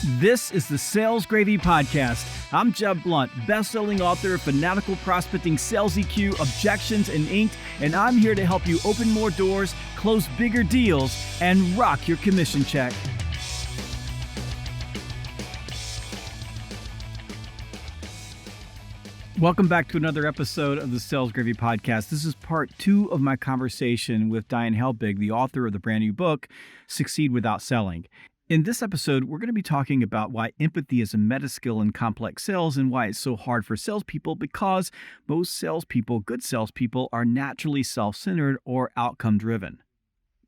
This is the Sales Gravy Podcast. I'm Jeb Blount, best-selling author of Fanatical Prospecting, Sales EQ, Objections, and Inked, and I'm here to help you open more doors, close bigger deals, and rock your commission check. Welcome back to another episode of the Sales Gravy Podcast. This is part 2 of my conversation with Diane Helbig, the author of the brand new book, Succeed Without Selling. In this episode, we're going to be talking about why empathy is a meta skill in complex sales and why it's so hard for salespeople, because most salespeople, good salespeople, are naturally self-centered or outcome-driven.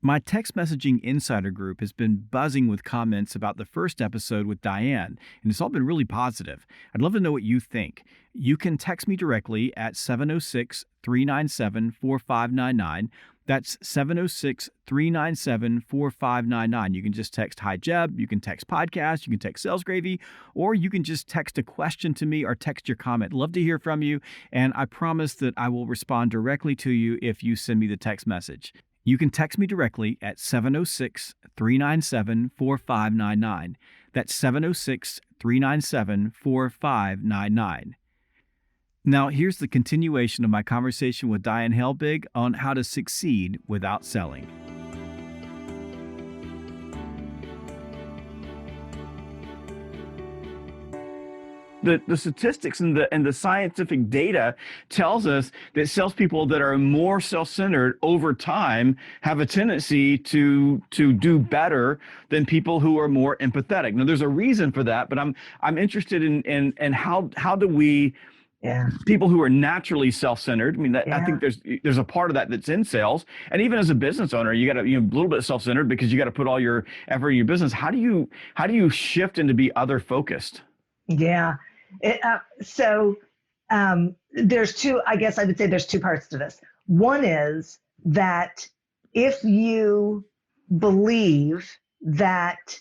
My text messaging insider group has been buzzing with comments about the first episode with Diane, and it's all been really positive. I'd love to know what you think. You can text me directly at 706-397-4599. That's 706-397-4599. You can just text Hi Jeb, you can text podcast, you can text Sales Gravy, or you can just text a question to me or text your comment. Love to hear from you, and I promise that I will respond directly to you if you send me the text message. You can text me directly at 706-397-4599. That's 706-397-4599. Now, here's the continuation of my conversation with Diane Helbig on how to succeed without selling. The statistics and the scientific data tells us that salespeople that are more self-centered over time have a tendency to do better than people who are more empathetic. Now, there's a reason for that, but I'm interested in how do we, people who are naturally self-centered. I mean, I think there's a part of that that's in sales, and even as a business owner, you got to a little bit self-centered because you got to put all your effort in your business. How do you shift into be other focused? Yeah. There's two, I guess I would say there's two parts to this. One is that if you believe that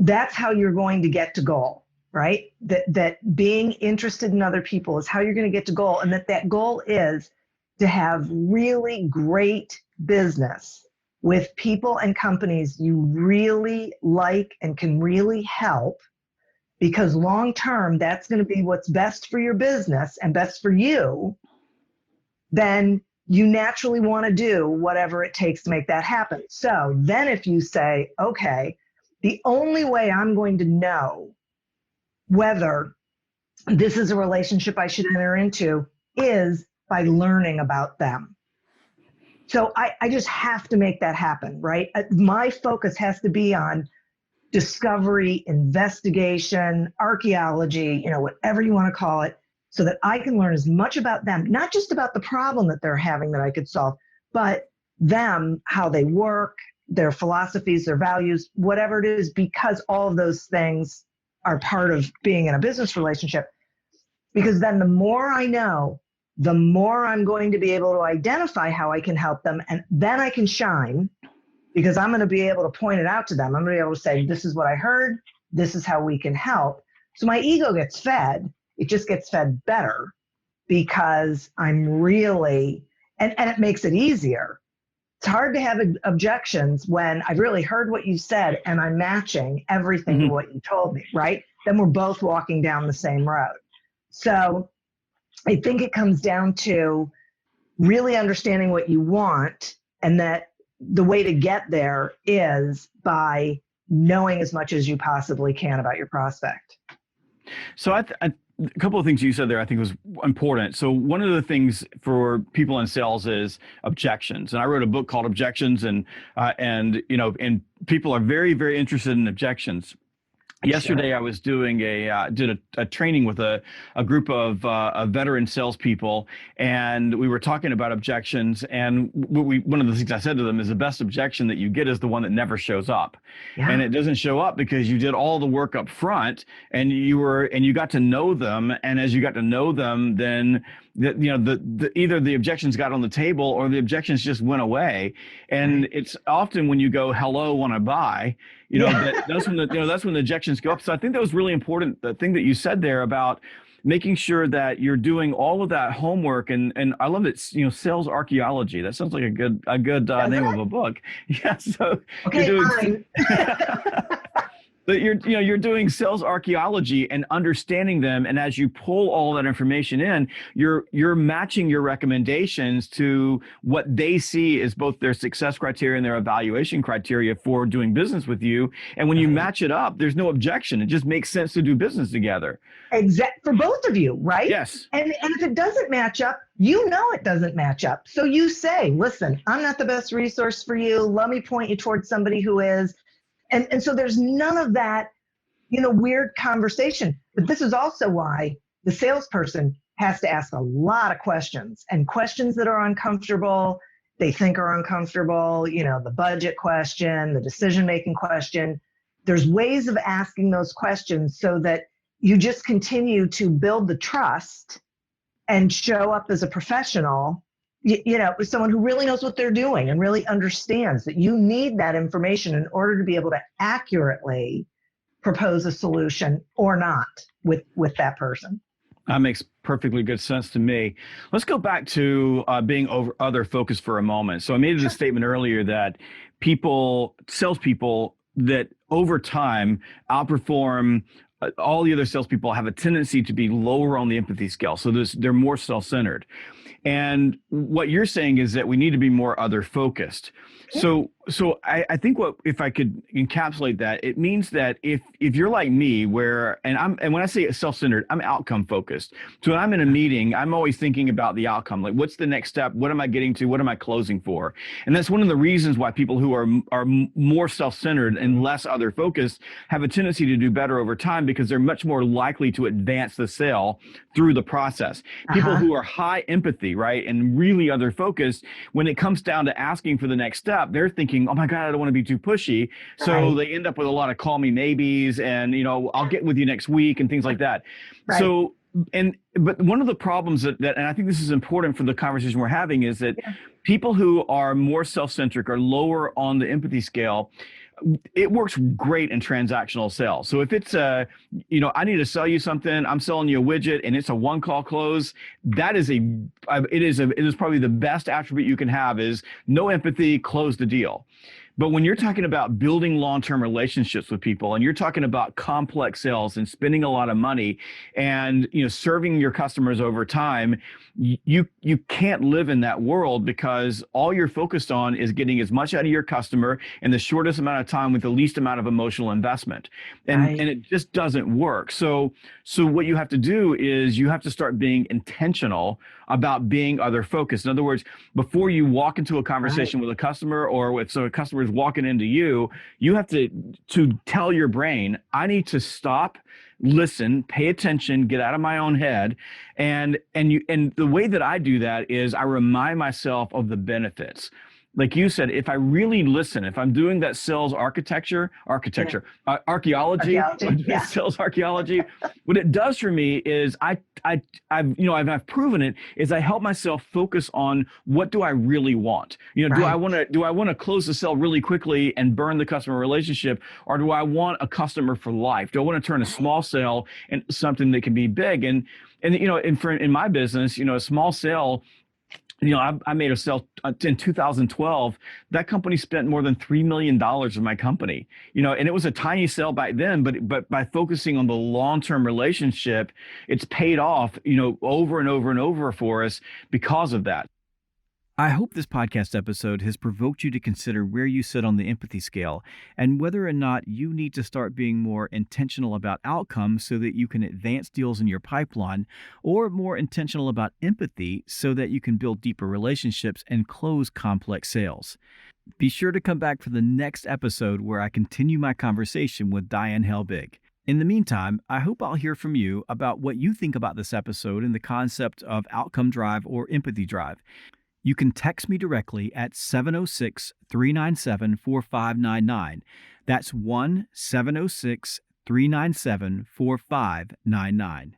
that's how you're going to get to goal, right? That being interested in other people is how you're going to get to goal, and that goal is to have really great business with people and companies you really like and can really help. Because long term, that's going to be what's best for your business and best for you, then you naturally want to do whatever it takes to make that happen. So then if you say, okay, the only way I'm going to know whether this is a relationship I should enter into is by learning about them. So I just have to make that happen, right? My focus has to be on discovery, investigation, archaeology, whatever you want to call it, so that I can learn as much about them, not just about the problem that they're having that I could solve, but them, how they work, their philosophies, their values, whatever it is, because all of those things are part of being in a business relationship. Because then the more I know, the more I'm going to be able to identify how I can help them, and then I can shine. Because I'm going to be able to point it out to them. I'm going to be able to say, this is what I heard. This is how we can help. So my ego gets fed. It just gets fed better because I'm really, and it makes it easier. It's hard to have objections when I've really heard what you said and I'm matching everything to what you told me, right? Then we're both walking down the same road. So I think it comes down to really understanding what you want, and that the way to get there is by knowing as much as you possibly can about your prospect. So a couple of things you said there I think was important. So one of the things for people in sales is objections. And I wrote a book called Objections, and people are very, very interested in objections. Yesterday, I was doing did a training with a group of veteran salespeople, and we were talking about objections. And one of the things I said to them is the best objection that you get is the one that never shows up, and it doesn't show up because you did all the work up front, and you got to know them. And as you got to know them, then either the objections got on the table or the objections just went away. And it's often when you go, hello, want to buy, that's when the objections go up. So I think that was really important. The thing that you said there about making sure that you're doing all of that homework, and I love it. Sales archaeology. That sounds like a good name of a book. Yeah. So okay, you're doing, But you're doing sales archaeology and understanding them, and as you pull all that information in, you're matching your recommendations to what they see as both their success criteria and their evaluation criteria for doing business with you. And when you match it up, there's no objection. It just makes sense to do business together. Exact for both of you, right? Yes. And if it doesn't match up, it doesn't match up. So you say, listen, I'm not the best resource for you. Let me point you towards somebody who is. And so there's none of that, weird conversation. But this is also why the salesperson has to ask a lot of questions, and questions that are uncomfortable, they think are uncomfortable, the budget question, the decision-making question. There's ways of asking those questions so that you just continue to build the trust and show up as a professional, someone who really knows what they're doing and really understands that you need that information in order to be able to accurately propose a solution or not with that person. That makes perfectly good sense to me. Let's go back to being other focused for a moment. So I made the statement earlier that salespeople that over time outperform all the other salespeople have a tendency to be lower on the empathy scale. So they're more self-centered. And what you're saying is that we need to be more other focused. So I think if I could encapsulate that, it means that if you're like me, and when I say self-centered, I'm outcome focused. So when I'm in a meeting, I'm always thinking about the outcome. Like, what's the next step? What am I getting to? What am I closing for? And that's one of the reasons why people who are more self-centered and less other focused have a tendency to do better over time, because they're much more likely to advance the sale through the process. People who are high empathy, right, and really other focused, when it comes down to asking for the next step, they're thinking, oh my God, I don't want to be too pushy. So they end up with a lot of call me maybes and, I'll get with you next week and things like that. Right. So, but one of the problems that, and I think this is important for the conversation we're having, is that people who are more self-centric are lower on the empathy scale. It works great in transactional sales. So if it's I need to sell you something, I'm selling you a widget, and it's a one call close, it is probably the best attribute you can have, is no empathy, close the deal. But when you're talking about building long-term relationships with people, and you're talking about complex sales and spending a lot of money and serving your customers over time, you can't live in that world, because all you're focused on is getting as much out of your customer in the shortest amount of time with the least amount of emotional investment. And it just doesn't work. So what you have to do is you have to start being intentional about being other focused. In other words, before you walk into a conversation with a customer, or so a customer is walking into you, you have to tell your brain, I need to stop, listen, pay attention, get out of my own head. And the way that I do that is I remind myself of the benefits. Like you said, if I really listen, if I'm doing that sales archaeology, sales archaeology, what it does for me is I've proven it, is I help myself focus on, what do I really want? Do I want to close the sale really quickly and burn the customer relationship, or do I want a customer for life? Do I want to turn a small sale into something that can be big? And in my business, a small sale. I made a sale in 2012. That company spent more than $3 million in my company, and it was a tiny sale back then, but by focusing on the long-term relationship, it's paid off, over and over and over for us because of that. I hope this podcast episode has provoked you to consider where you sit on the empathy scale, and whether or not you need to start being more intentional about outcomes so that you can advance deals in your pipeline, or more intentional about empathy so that you can build deeper relationships and close complex sales. Be sure to come back for the next episode, where I continue my conversation with Diane Helbig. In the meantime, I hope I'll hear from you about what you think about this episode and the concept of outcome drive or empathy drive. You can text me directly at 706-397-4599. That's 1-706-397-4599.